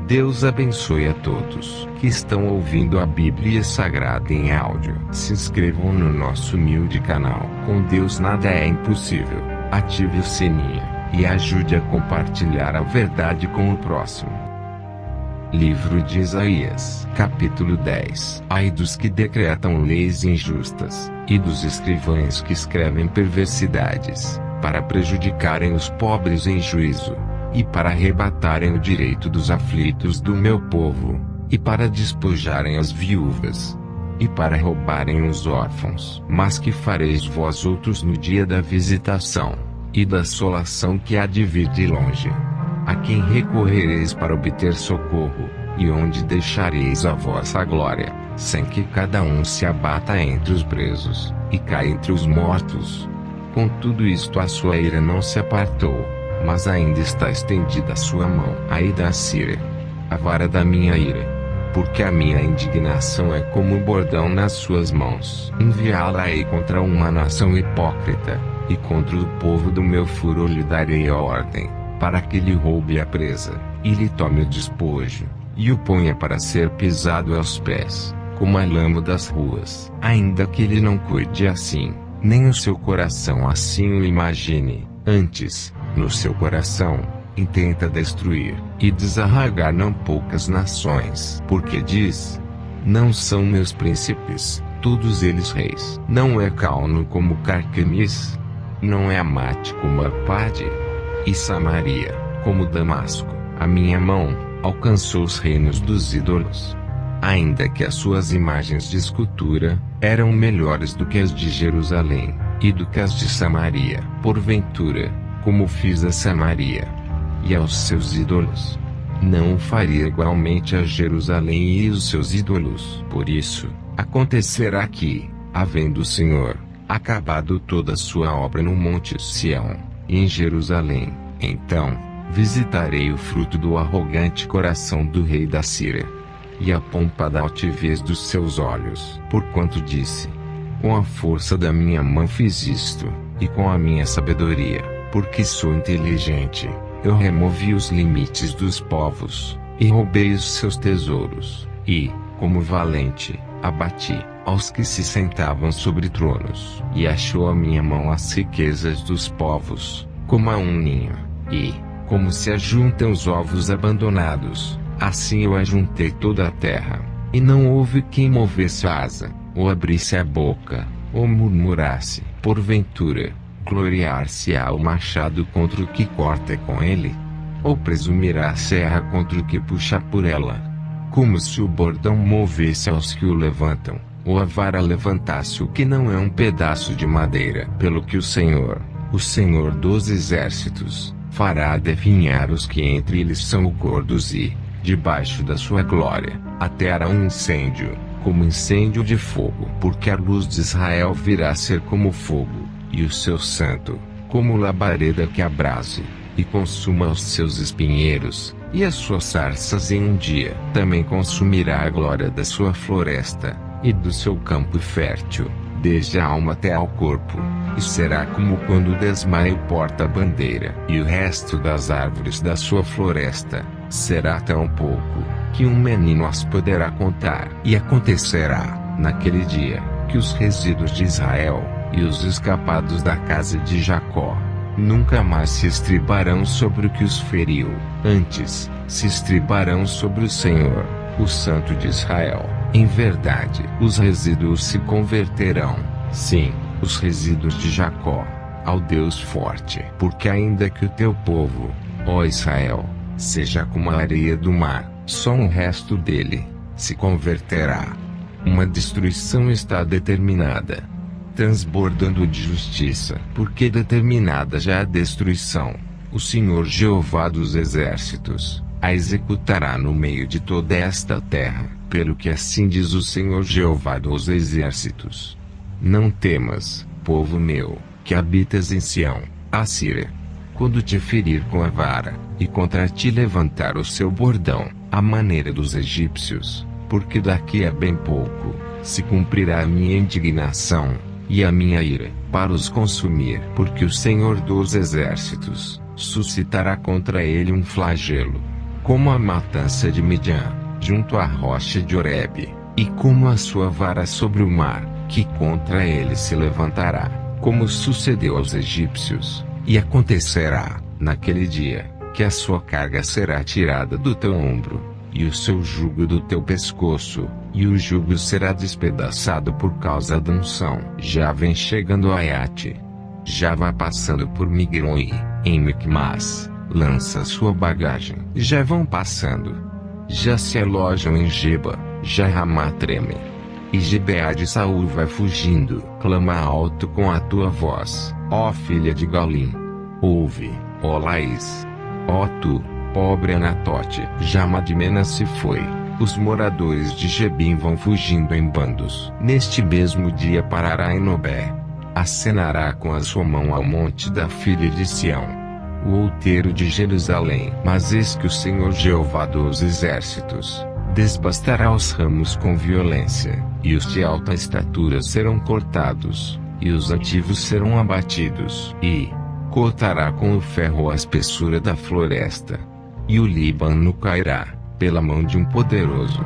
Deus abençoe a todos que estão ouvindo a Bíblia Sagrada em áudio. Se inscrevam no nosso humilde canal. Com Deus nada é impossível. Ative o sininho e ajude a compartilhar a verdade com o próximo. Livro de Isaías, capítulo 10. Ai dos que decretam leis injustas, e dos escrivães que escrevem perversidades, para prejudicarem os pobres em juízo, e para arrebatarem o direito dos aflitos do meu povo, e para despojarem as viúvas, e para roubarem os órfãos. Mas que fareis vós outros no dia da visitação, e da assolação que há de vir de longe? A quem recorrereis para obter socorro, e onde deixareis a vossa glória, sem que cada um se abata entre os presos, e caia entre os mortos? Com tudo isto a sua ira não se apartou, mas ainda está estendida a sua mão. Ai da Assíria, a vara da minha ira, porque a minha indignação é como um bordão nas suas mãos. Enviá-la-ei contra uma nação hipócrita, e contra o povo do meu furor lhe darei a ordem, para que lhe roube a presa, e lhe tome o despojo, e o ponha para ser pisado aos pés, como a lama das ruas. Ainda que ele não cuide assim, nem o seu coração assim o imagine, antes, no seu coração, intenta destruir, e desarraigar não poucas nações. Porque diz: não são meus príncipes, todos eles reis. Não é Calno como Carquemis, não é Amate como Arpade, e Samaria, como Damasco. A minha mão alcançou os reinos dos ídolos. Ainda que as suas imagens de escultura eram melhores do que as de Jerusalém, e do que as de Samaria. Porventura, como fiz a Samaria e aos seus ídolos, não o faria igualmente a Jerusalém e os seus ídolos? Por isso, acontecerá que, havendo o Senhor acabado toda a sua obra no monte Sião, e em Jerusalém, então, visitarei o fruto do arrogante coração do rei da Síria, e a pompa da altivez dos seus olhos. Porquanto disse: com a força da minha mão fiz isto, e com a minha sabedoria, porque sou inteligente, eu removi os limites dos povos, e roubei os seus tesouros, e, como valente, abati aos que se sentavam sobre tronos. E achou a minha mão as riquezas dos povos, como a um ninho, e, como se ajuntam os ovos abandonados, assim eu ajuntei toda a terra, e não houve quem movesse a asa, ou abrisse a boca, ou murmurasse. Porventura, gloriar-se-á o machado contra o que corta com ele? Ou presumirá a serra contra o que puxa por ela? Como se o bordão movesse aos que o levantam, ou a vara levantasse o que não é um pedaço de madeira. Pelo que o Senhor dos exércitos, fará definhar os que entre eles são gordos e, debaixo da sua glória, ateará um incêndio, como incêndio de fogo. Porque a luz de Israel virá a ser como fogo, e o seu santo, como labareda que abrase, e consuma os seus espinheiros, e as suas sarças em um dia. Também consumirá a glória da sua floresta, e do seu campo fértil, desde a alma até ao corpo, e será como quando desmaia o porta-bandeira. E o resto das árvores da sua floresta será tão pouco, que um menino as poderá contar. E acontecerá, naquele dia, que os resíduos de Israel, e os escapados da casa de Jacó, nunca mais se estribarão sobre o que os feriu, antes, se estribarão sobre o Senhor, o Santo de Israel. Em verdade, os resíduos se converterão, sim, os resíduos de Jacó, ao Deus forte. Porque ainda que o teu povo, ó Israel, seja como a areia do mar, só um resto dele se converterá. Uma destruição está determinada, transbordando de justiça. Porque determinada já a destruição, o Senhor Jeová dos exércitos a executará no meio de toda esta terra. Pelo que assim diz o Senhor Jeová dos exércitos: não temas, povo meu, que habitas em Sião, Assíria, quando te ferir com a vara, e contra ti levantar o seu bordão, à maneira dos egípcios, porque daqui a bem pouco se cumprirá a minha indignação, e a minha ira, para os consumir. Porque o Senhor dos exércitos suscitará contra ele um flagelo, como a matança de Midian, junto à rocha de Horebe, e como a sua vara sobre o mar, que contra ele se levantará, como sucedeu aos egípcios. E acontecerá, naquele dia, que a sua carga será tirada do teu ombro, e o seu jugo do teu pescoço, e o jugo será despedaçado por causa da unção. Já vem chegando a Aiate, já vai passando por Migron e, em Micmas, lança sua bagagem. Já vão passando, já se alojam em Geba, já Ramá treme, e Gibeá de Saul vai fugindo. Clama alto com a tua voz, ó filha de Galim. Ouve, ó Laís. Ó tu, pobre Anatote. Já Madmena se foi, os moradores de Gebim vão fugindo em bandos. Neste mesmo dia parará em Nobé, acenará com a sua mão ao monte da filha de Sião, o outeiro de Jerusalém. Mas eis que o Senhor Jeová dos exércitos desbastará os ramos com violência, e os de alta estatura serão cortados, e os altivos serão abatidos, e cortará com o ferro a espessura da floresta, e o Líbano cairá, pela mão de um poderoso.